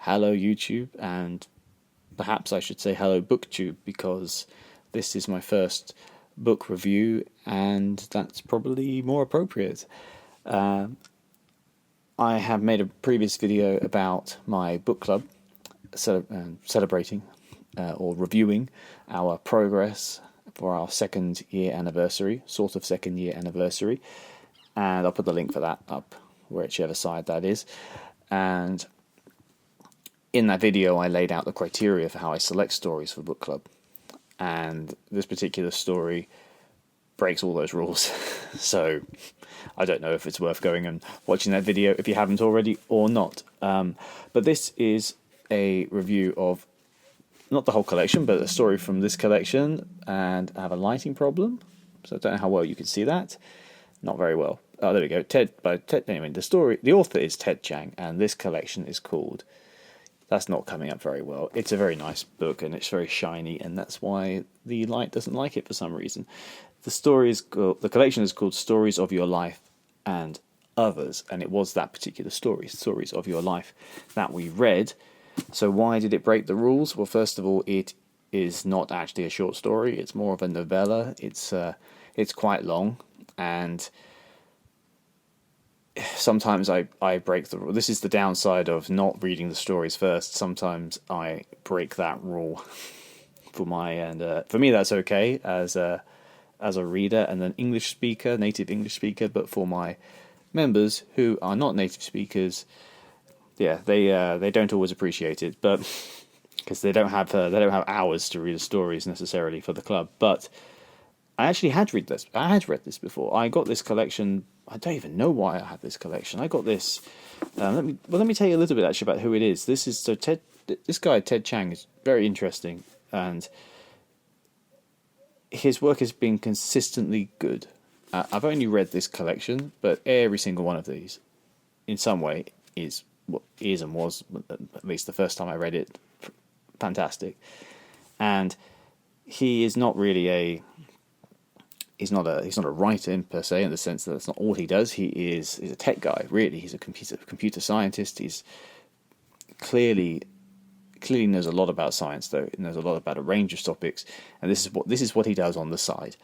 hello YouTube, and perhaps I should say hello BookTube, because this is my first book review, and that's probably more appropriate. I have made a previous video about my book club, celebrating or reviewing our progress for our second year anniversary, and I'll put the link for that up whichever side that is. And in that video I laid out the criteria for how I select stories for book club, and this particular story breaks all those rules. So I don't know if it's worth going and watching that video if you haven't already or not. But this is a review of not the whole collection, but a story from this collection, and I have a lighting problem, so I don't know how well you can see that. Not very well. Oh, there we go. Anyway, the author is Ted Chiang, and this collection is called. That's not coming up very well. It's a very nice book, and it's very shiny, and that's why the light doesn't like it for some reason. The collection is called Stories of Your Life and Others, and it was that particular story, Stories of Your Life, that we read. So why did it break the rules? Well, first of all, it is not actually a short story. It's more of a novella. It's quite long, and sometimes I break the rule. This is the downside of not reading the stories first. Sometimes I break that rule for me that's okay as a reader and an English speaker, native English speaker. But for my members who are not native speakers, yeah, they don't always appreciate it, but because they don't have hours to read the stories necessarily for the club. But I actually had read this. I had read this before. I got this collection. I don't even know why I had this collection. I got this. Let me tell you a little bit actually about who it is. This guy Ted Chiang is very interesting, and his work has been consistently good. I've only read this collection, but every single one of these, in some way, is and was, at least the first time I read it, fantastic. And he is not really he's not a writer per se, in the sense that that's not all he does. He's a tech guy, really. He's a computer scientist. He's clearly knows a lot about science, though. He knows a lot about a range of topics, and this is what he does on the side.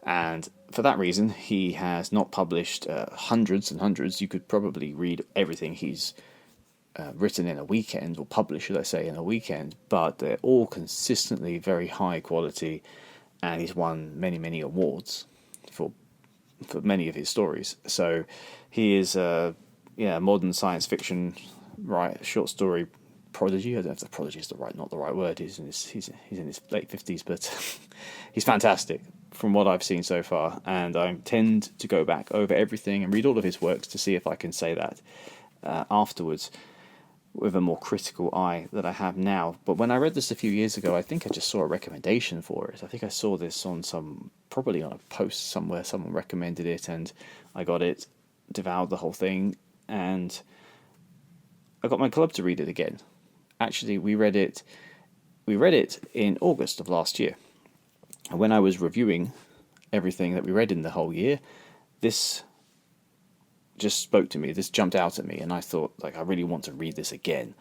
And for that reason, he has not published hundreds and hundreds. You could probably read everything he's written in a weekend, or published, should I say, in a weekend, but they're all consistently very high quality, and he's won many awards for many of his stories. So he is a modern science fiction short story prodigy. I don't know if the prodigy is not the right word. He's in his late 50s, but he's fantastic from what I've seen so far, and I tend to go back over everything and read all of his works to see if I can say that afterwards with a more critical eye that I have now. But when I read this a few years ago, I think I just saw a recommendation for it. I think I saw this probably on a post somewhere. Someone recommended it, and I got it, devoured the whole thing, and I got my club to read it again. Actually, we read it in August of last year. And when I was reviewing everything that we read in the whole year, this just spoke to me. This jumped out at me, and I thought, I really want to read this again.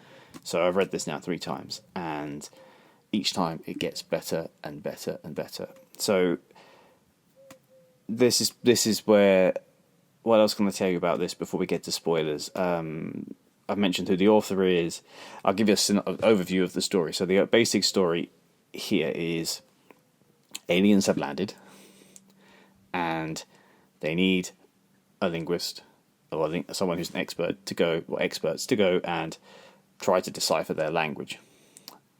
So I've read this now 3 times, and each time it gets better and better and better. So this is where. What else can I tell you about this before we get to spoilers? I've mentioned who the author is. I'll give you an overview of the story. So the basic story here is aliens have landed, and they need a linguist, or someone who's an expert to go, or experts to go and try to decipher their language.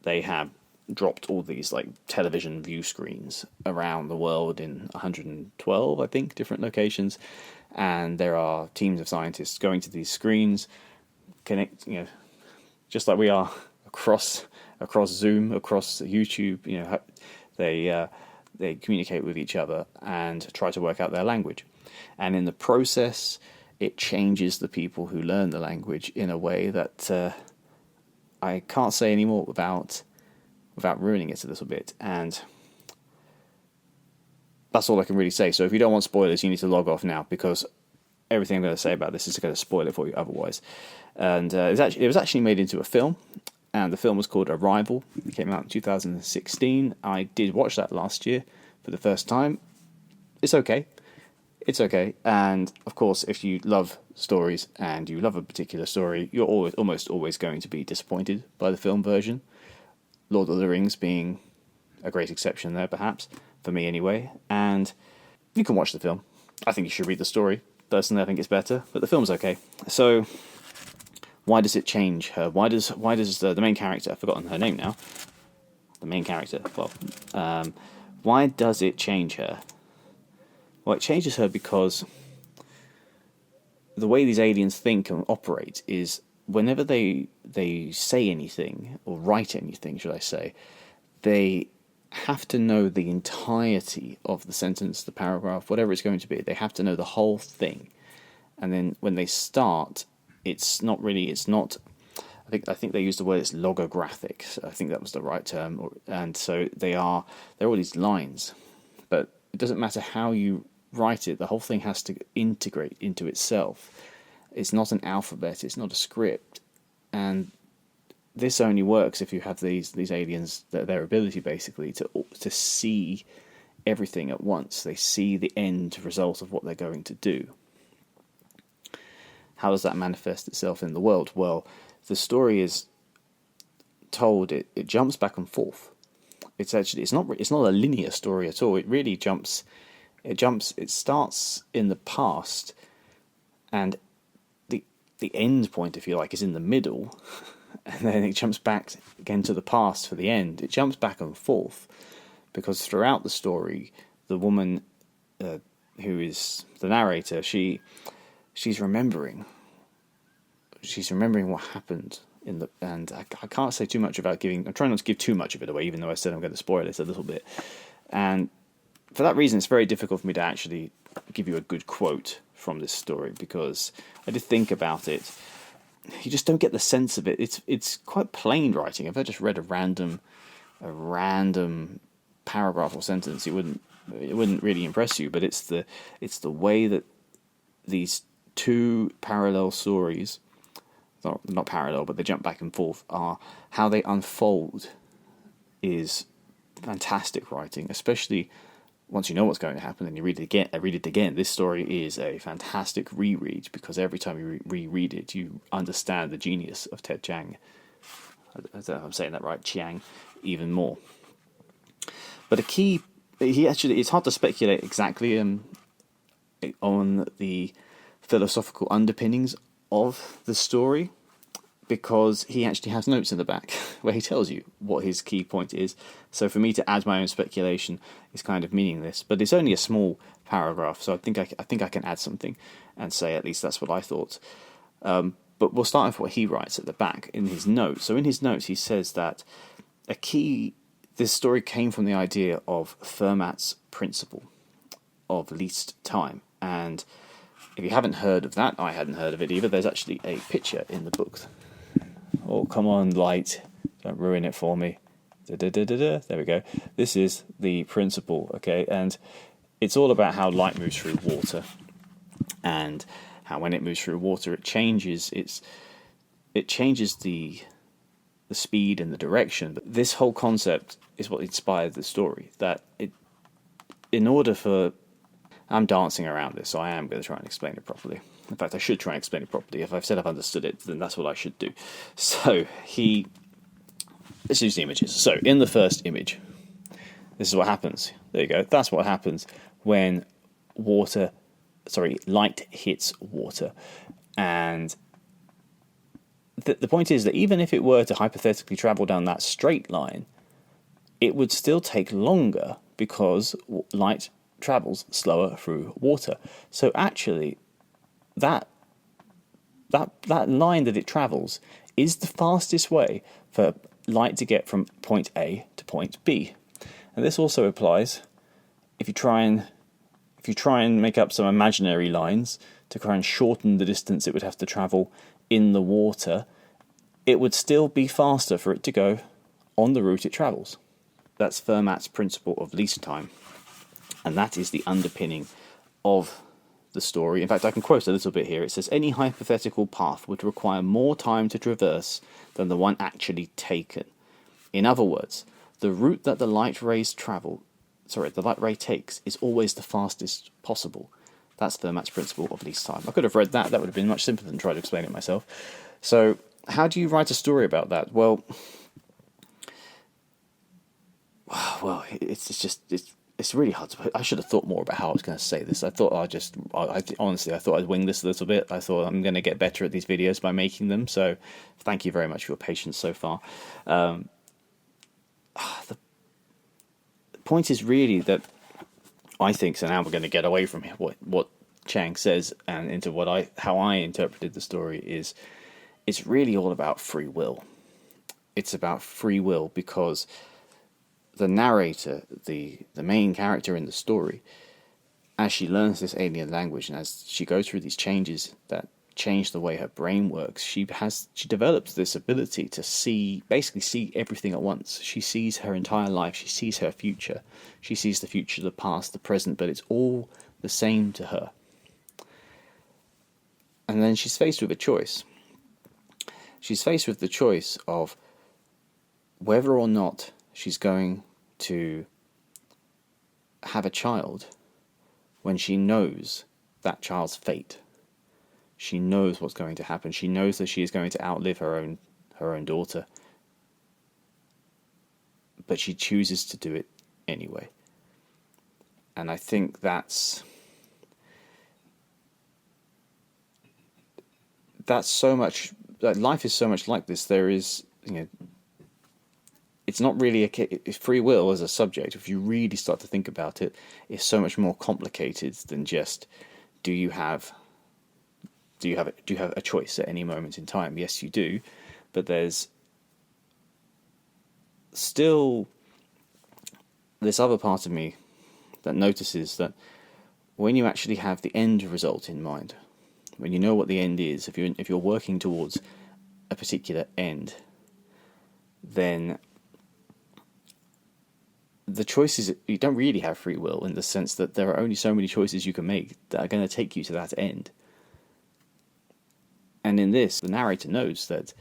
They have dropped all these television view screens around the world in 112, I think, different locations, and there are teams of scientists going to these screens, just like we are across Zoom, across YouTube. They communicate with each other and try to work out their language, and in the process, it changes the people who learn the language in a way that I can't say anymore without ruining it a little bit. And that's all I can really say. So if you don't want spoilers, you need to log off now, because everything I'm going to say about this is going to spoil it for you otherwise. And it was actually made into a film, and the film was called Arrival. It came out in 2016. I did watch that last year for the first time. It's okay. It's okay. And, of course, if you love stories and you love a particular story, you're almost always going to be disappointed by the film version. Lord of the Rings being a great exception there, perhaps, for me anyway. And you can watch the film. I think you should read the story. Personally, I think it's better, but the film's okay. So, why does it change her? Why does the main character, I've forgotten her name now, the main character, why does it change her? Well, it changes her because the way these aliens think and operate is whenever they say anything, or write anything, should I say, they have to know the entirety of the sentence, the paragraph, whatever it's going to be. They have to know the whole thing. And then when they start, I think they used the word, it's logographic. So I think that was the right term. And so they're all these lines. But it doesn't matter how you write it, the whole thing has to integrate into itself. It's not an alphabet, it's not a script. And this only works if you have these aliens, their ability basically to see everything at once. They see the end result of what they're going to do. How does that manifest itself in the world? Well, the story is told, it jumps back and forth. It's not a linear story at all. It really jumps. It starts in the past, and the end point, if you like, is in the middle, and then it jumps back again to the past for the end. It jumps back and forth because throughout the story, the woman who is the narrator, she's remembering what happened and I can't say too much about I'm trying not to give too much of it away, even though I said I'm going to spoil it a little bit. And for that reason, it's very difficult for me to actually give you a good quote from this story, because I did think about it. You just don't get the sense of it. It's quite plain writing. If I just read a random paragraph or sentence, it wouldn't really impress you. But it's the way that these two parallel stories, not parallel, but they jump back and forth, are how they unfold is fantastic writing, especially once you know what's going to happen and you read it again. This story is a fantastic reread, because every time you reread it, you understand the genius of Ted Chiang. I don't know if I'm saying that right, Chiang, even more. But it's hard to speculate exactly on the philosophical underpinnings of the story, because he actually has notes in the back where he tells you what his key point is. So for me to add my own speculation is kind of meaningless. But it's only a small paragraph, so I think I can add something and say at least that's what I thought. But we'll start with what he writes at the back in his notes. So in his notes, he says that this story came from the idea of Fermat's principle of least time. And if you haven't heard of that, I hadn't heard of it either. There's actually a picture in the book. Oh, come on, light. Don't ruin it for me. There we go. This is the principle, okay? And it's all about how light moves through water, and how when it moves through water, it changes the speed and the direction. But this whole concept is what inspired the story. I'm dancing around this, so I am going to try and explain it properly. In fact, I should try and explain it properly. If I've said I've understood it, then that's what I should do. So let's use the images. So in the first image, this is what happens. There you go. That's what happens when light hits water. And the point is that even if it were to hypothetically travel down that straight line, it would still take longer because light travels slower through water. So actually, that line that it travels is the fastest way for light to get from point A to point B. And this also applies if you try and make up some imaginary lines to try and shorten the distance it would have to travel in the water. It would still be faster for it to go on the route it travels. That's Fermat's principle of least time. And that is the underpinning of the story. In fact, I can quote a little bit here. It says, any hypothetical path would require more time to traverse than the one actually taken. In other words, the route that the light ray takes is always the fastest possible. That's Fermat's principle of least time. I could have read that. That would have been much simpler than try to explain it myself. So, how do you write a story about that? Well, it's really hard to put. I should have thought more about how I was going to say this. I thought honestly, I thought I'd wing this a little bit. I thought I'm going to get better at these videos by making them. So, thank you very much for your patience so far. The point is really that I think, so now we're going to get away from what Chiang says and into how I interpreted the story is, it's really all about free will. It's about free will because the narrator, the main character in the story, as she learns this alien language and as she goes through these changes that change the way her brain works, she develops this ability to basically see everything at once. She sees her entire life, she sees her future, she sees the future, the past, the present, but it's all the same to her. And then she's faced with a choice. She's faced with the choice of whether or not she's going to have a child when she knows that child's fate. She knows what's going to happen. She knows that she is going to outlive her own daughter. But she chooses to do it anyway. And I think that's so much. Life is so much like this. There is, it's not really free will as a subject. If you really start to think about it, it's so much more complicated than just do you have a choice at any moment in time? Yes, you do, but there's still this other part of me that notices that when you actually have the end result in mind, when you know what the end is, if you're working towards a particular end, then the choices, you don't really have free will in the sense that there are only so many choices you can make that are going to take you to that end. And in this, the narrator knows that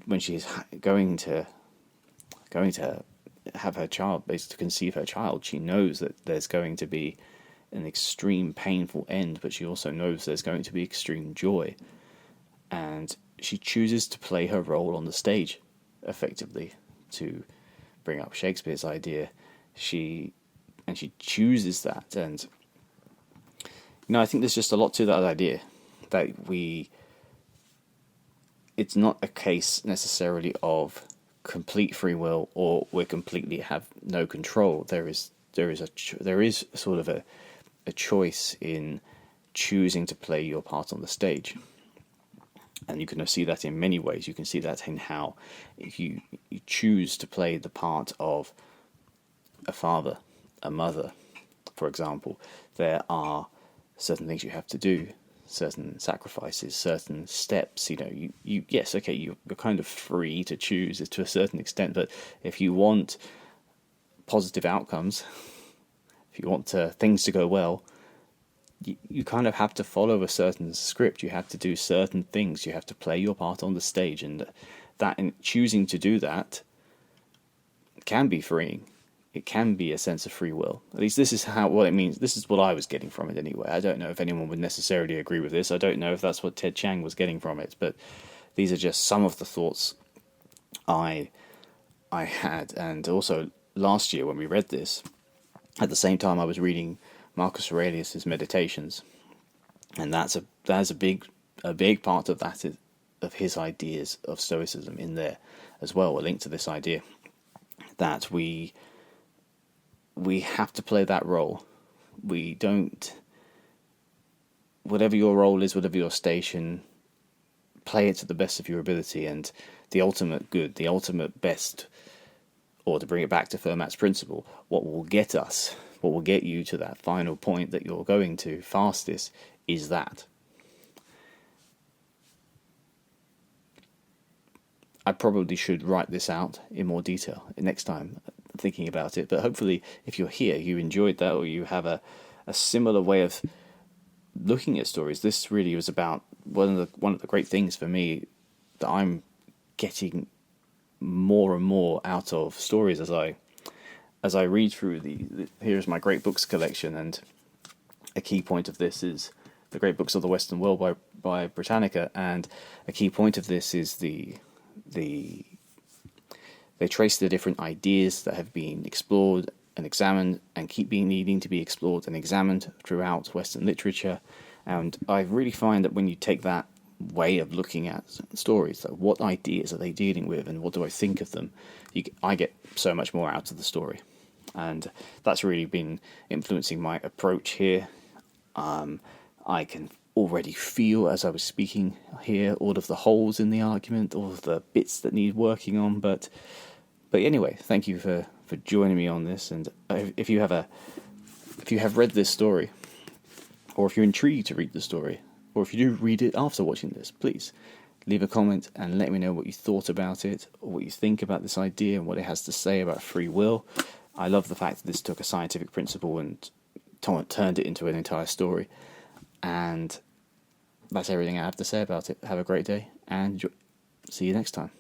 when she's going to have her child, basically to conceive her child, she knows that there's going to be an extreme painful end, but she also knows there's going to be extreme joy. And she chooses to play her role on the stage, effectively, to bring up Shakespeare's idea. She chooses that, and I think there's just a lot to that idea, that it's not a case necessarily of complete free will or we completely have no control. There is sort of a choice in choosing to play your part on the stage. And you can see that in many ways. You can see that in how if you choose to play the part of a father, a mother, for example, there are certain things you have to do, certain sacrifices, certain steps. You're kind of free to choose to a certain extent, but if you want positive outcomes, if you want things to go well, you kind of have to follow a certain script. You have to do certain things. You have to play your part on the stage, and that in choosing to do that can be freeing. It can be a sense of free will. At least this is what it means. This is what I was getting from it anyway. I don't know if anyone would necessarily agree with this. I don't know if that's what Ted Chiang was getting from it, but these are just some of the thoughts I had. And also last year when we read this, at the same time I was reading Marcus Aurelius's Meditations, and that's a big part of that of his ideas of Stoicism in there as well. A link to this idea that we have to play that role. We don't. Whatever your role is, whatever your station, play it to the best of your ability, and the ultimate good, the ultimate best, or to bring it back to Fermat's principle, what will get you to that final point that you're going to fastest is that. I probably should write this out in more detail next time. thinking about it. But hopefully, if you're here, you enjoyed that, or you have a similar way of looking at stories. This really was about one of the great things for me that I'm getting more and more out of stories as I read through here's my great books collection, and a key point of this is the Great Books of the Western World by Britannica, and a key point of this is they trace the different ideas that have been explored and examined and keep needing to be explored and examined throughout Western literature. And I really find that when you take that way of looking at stories, like what ideas are they dealing with and what do I think of them, I get so much more out of the story. And that's really been influencing my approach here. I can already feel, as I was speaking here, all of the holes in the argument, all of the bits that need working on. But anyway, thank you for joining me on this. And if you have read this story, or if you're intrigued to read the story, or if you do read it after watching this, please leave a comment and let me know what you thought about it, or what you think about this idea and what it has to say about free will. I love the fact that this took a scientific principle and turned it into an entire story. And that's everything I have to say about it. Have a great day, and see you next time.